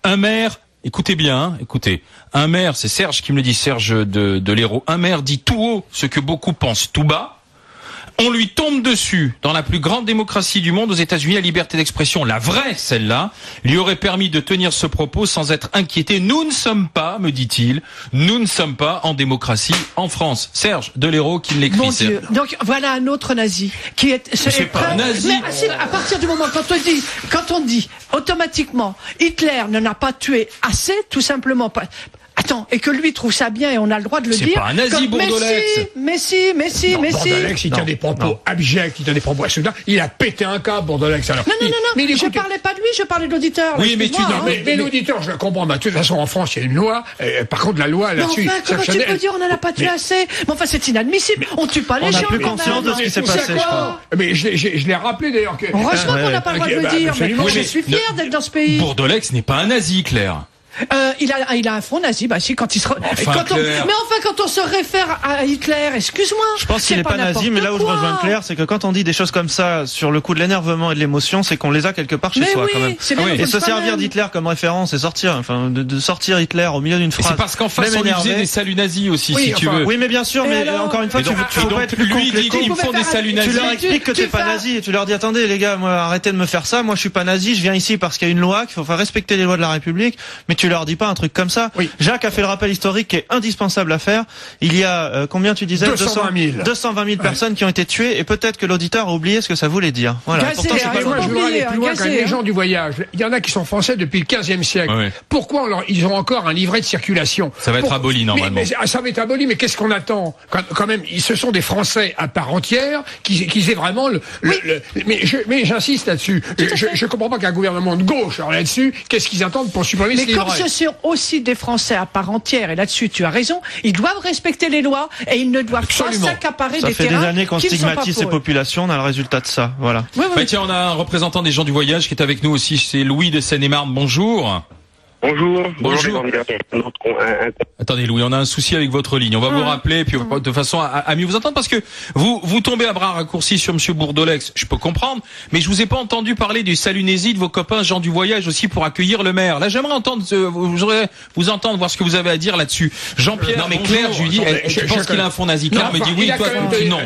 Un maire, écoutez bien, écoutez, un maire, c'est Serge qui me le dit, Serge de l'Hérault, un maire dit tout haut ce que beaucoup pensent tout bas. On lui tombe dessus. Dans la plus grande démocratie du monde, aux États-Unis, la liberté d'expression, la vraie, celle-là, lui aurait permis de tenir ce propos sans être inquiété. Nous ne sommes pas, me dit-il, nous ne sommes pas en démocratie en France. Serge de l'Hérault qui l'écrit. Mon Dieu. Donc voilà un autre nazi qui est. C'est pas un nazi. Mais à partir du moment quand on dit automatiquement Hitler ne n'a pas tué assez, tout simplement pas. Attends, et que lui trouve ça bien et on a le droit de le dire. C'est pas un nazi, Bourdelex. Mais si. Bourdelex, il tient des propos abjects, il tient des propos soudains. Il a pété un câble, Bourdelex. Alors. Non. Mais je parlais pas de lui, je parlais de l'auditeur. Oui, mais l'auditeur, je le comprends. De toute façon, en France, il y a une loi. Par contre, la loi là-dessus. Enfin, comment tu peux dire on n'en a pas tué assez? Mais enfin, c'est inadmissible. On tue pas les gens. On n'a plus conscience de ce qui s'est passé, je crois. Mais je l'ai rappelé d'ailleurs que. Heureusement qu'on n'a pas le droit de le dire. Mais je suis fier d'être dans ce pays. Bourdelex n'est pas un nazi, Claire. Il a un front nazi, bah si, quand il se quand on se réfère à Hitler, excuse-moi. Je pense qu'il n'est pas nazi, mais là où je rejoins Claire, c'est que quand on dit des choses comme ça sur le coup de l'énervement et de l'émotion, c'est qu'on les a quelque part chez soi, quand même. Et se servir d'Hitler comme référence et sortir, de sortir Hitler au milieu d'une phrase. C'est parce qu'en face on lui faisait des saluts nazis aussi, si tu veux. Oui, mais bien sûr, mais encore une fois, tu faut pas être plus con que les cons. Ils me font des saluts nazis. Tu leur expliques que t'es pas nazi et tu leur dis attendez les gars, moi arrêtez de me faire ça, moi je suis pas nazi, je viens ici parce qu'il y a une loi, qu'il faut faire respecter les lois de la République, mais tu leur dis pas un truc comme ça. Oui. Jacques a fait le rappel historique qui est indispensable à faire. Il y a combien tu disais 220 000 personnes qui ont été tuées et peut-être que l'auditeur a oublié ce que ça voulait dire. Voilà. Pourtant, c'est pas moi, je voudrais aller plus loin quand les gens du voyage. Il y en a qui sont français depuis le 15e siècle. Ouais. Pourquoi ils ont encore un livret de circulation? Ça va être aboli normalement. Ça va être aboli, mais qu'est-ce qu'on attend quand même, ce sont des Français à part entière qui aient vraiment mais j'insiste là-dessus. Je comprends pas qu'un gouvernement de gauche, alors là-dessus, qu'est-ce qu'ils attendent pour supprimer ce livret? Mais comme ce sont aussi des Français à part entière, et là-dessus tu as raison, ils doivent respecter les lois et ils ne doivent pas s'accaparer des terrains. Ça fait des années qu'on stigmatise ces populations, on a le résultat de ça. Voilà. Oui. Bah tiens, on a un représentant des gens du voyage qui est avec nous aussi, c'est Louis de Seine-et-Marne. Bonjour. Bonjour. Attendez Louis, on a un souci avec votre ligne. On va vous rappeler puis de façon à mieux vous entendre parce que vous tombez à bras raccourcis sur monsieur Bourdelex. Je peux comprendre, mais je vous ai pas entendu parler du salut nazi de vos copains gens du voyage aussi pour accueillir le maire. Là, j'aimerais entendre vous entendre voir ce que vous avez à dire là-dessus. Jean-Pierre, non mais Claire, je lui dis je pense qu'il a un fond nazi. Claire me dit oui, toi non.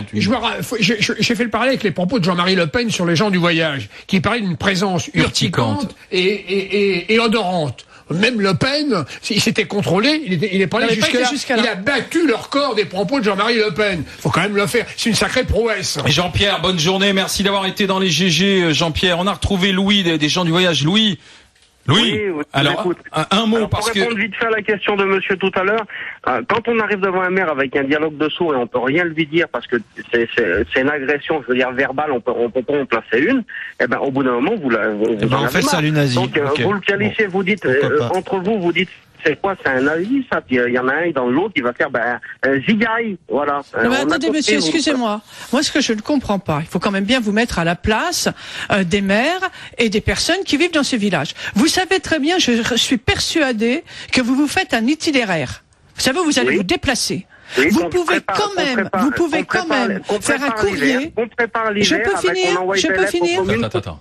J'ai fait le parallèle avec les propos de Jean-Marie Le Pen sur les gens du voyage qui parlait d'une présence urticante et odorante. Même Le Pen, il s'était contrôlé, il est pas allé jusque-là. Il a battu le record des propos de Jean-Marie Le Pen. Faut quand même le faire. C'est une sacrée prouesse. Et Jean-Pierre, bonne journée. Merci d'avoir été dans les GG, Jean-Pierre. On a retrouvé Louis des gens du voyage. Louis. Oui, alors un mot alors, parce que. Pour répondre vite fait à la question de monsieur tout à l'heure, quand on arrive devant un maire avec un dialogue de sourds et on peut rien lui dire parce que c'est une agression, je veux dire verbale, on peut en placer une. Et ben au bout d'un moment vous on fait salut nazi. Donc vous le qualifiez, vous dites entre vous dites. C'est quoi? C'est un nazi, ça? Puis il y en a un dans l'autre qui va faire zigaï, voilà. Mais attendez, monsieur, excusez-moi. Moi, ce que je ne comprends pas, il faut quand même bien vous mettre à la place des maires et des personnes qui vivent dans ces villages. Vous savez très bien, je suis persuadé que vous faites un itinéraire. Vous savez, vous allez vous déplacer. Oui, vous pouvez quand même faire un courrier. On prépare l'hiver. Je peux finir.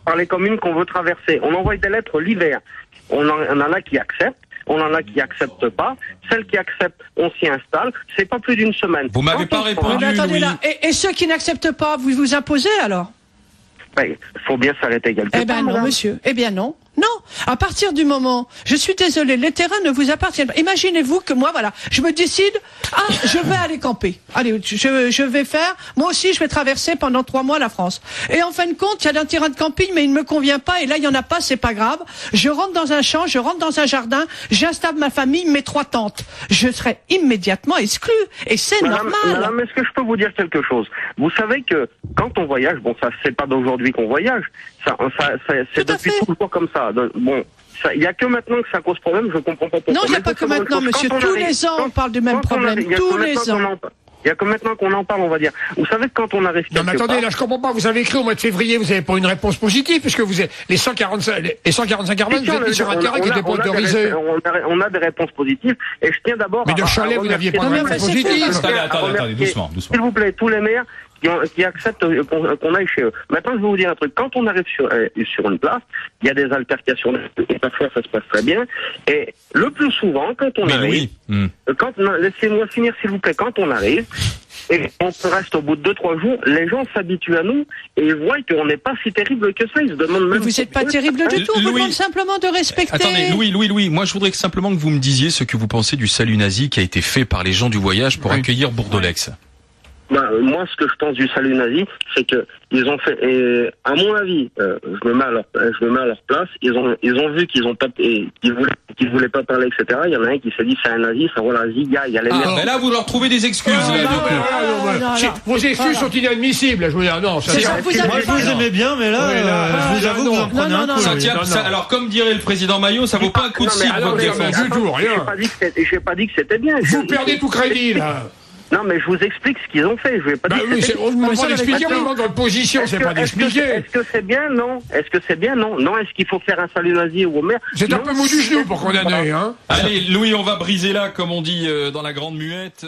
Par les communes qu'on veut traverser. On envoie des lettres l'hiver. On en a qui acceptent. On en a qui acceptent pas. Celles qui acceptent, on s'y installe. C'est pas plus d'une semaine. Vous m'avez pas répondu, attendez Louis. Là. Et ceux qui n'acceptent pas, vous vous imposez alors? Faut bien s'arrêter quelque part. Eh ben non, monsieur. Eh bien non. Non, à partir du moment, je suis désolé, les terrains ne vous appartiennent pas. Imaginez-vous que moi, voilà, je me décide, je vais aller camper. Allez, je vais faire, moi aussi, je vais traverser pendant 3 mois la France. Et en fin de compte, il y a un terrain de camping, mais il ne me convient pas, et là, il y en a pas, c'est pas grave. Je rentre dans un champ, je rentre dans un jardin, j'installe ma famille, mes 3 tantes. Je serai immédiatement exclu, et c'est normal. Madame, est-ce que je peux vous dire quelque chose? Vous savez que quand on voyage, bon, ça, c'est pas d'aujourd'hui qu'on voyage, c'est depuis toujours comme ça. Bon, il n'y a que maintenant que ça cause problème, je comprends pas pourquoi. Non, il n'y a pas que maintenant, monsieur. Tous les ans, on parle du même problème. Tous les ans. Il y a que maintenant qu'on en parle, on va dire. Vous savez que quand on arrive quelque part... Non, mais attendez, là, je comprends pas. Vous avez écrit au mois de février, vous n'avez pas une réponse positive, puisque vous êtes, les 145 caravanes, vous êtes mis sur un terrain qui n'était pas autorisé. On a des réponses positives, et je tiens d'abord mais de Chalet, vous n'aviez pas de réponse positive. Attendez, doucement. S'il vous plaît, tous les maires qui acceptent qu'on aille chez eux. Maintenant, je vais vous dire un truc. Quand on arrive sur une place, il y a des altercations, et parfois ça se passe très bien. Et le plus souvent, quand on arrive, laissez-moi finir s'il vous plaît, quand on arrive, et on reste au bout de 2-3 jours, les gens s'habituent à nous et ils voient qu'on n'est pas si terrible que ça. Ils se demandent même. Vous n'êtes pas terrible du tout. On vous demande simplement de respecter. Attendez, Louis. Moi, je voudrais simplement que vous me disiez ce que vous pensez du salut nazi qui a été fait par les gens du voyage pour accueillir Bourdolex. Moi, ce que je pense du salut nazi, c'est que ils ont fait, et à mon avis, je me mets à leur place. Ils ont vu qu'ils voulaient pas parler, etc. Il y en a un qui s'est dit c'est un nazi, ça roule la ziga, il y a les merdes. Mais là, vous leur trouvez des excuses. Vos excuses sont inadmissibles. Je veux dire, non. Moi, je vous aimais bien, mais là, je vous avoue que vous en prenez un coup. Alors, comme dirait le président Maillot, ça vaut pas un coup de cible, votre défense. J'ai pas dit que c'était bien. Vous perdez tout crédit, là. Non, mais je vous explique ce qu'ils ont fait. Je vais pas dire. On ne demande pas d'expliquer, on demande votre position, c'est pas d'expliquer. Est-ce que c'est bien? Non. Est-ce que c'est bien? Non. Non. Est-ce qu'il faut faire un salut nazi au maire? C'est un peu mou du genou pour condamner, hein. Allez, Louis, on va briser là, comme on dit dans la grande muette.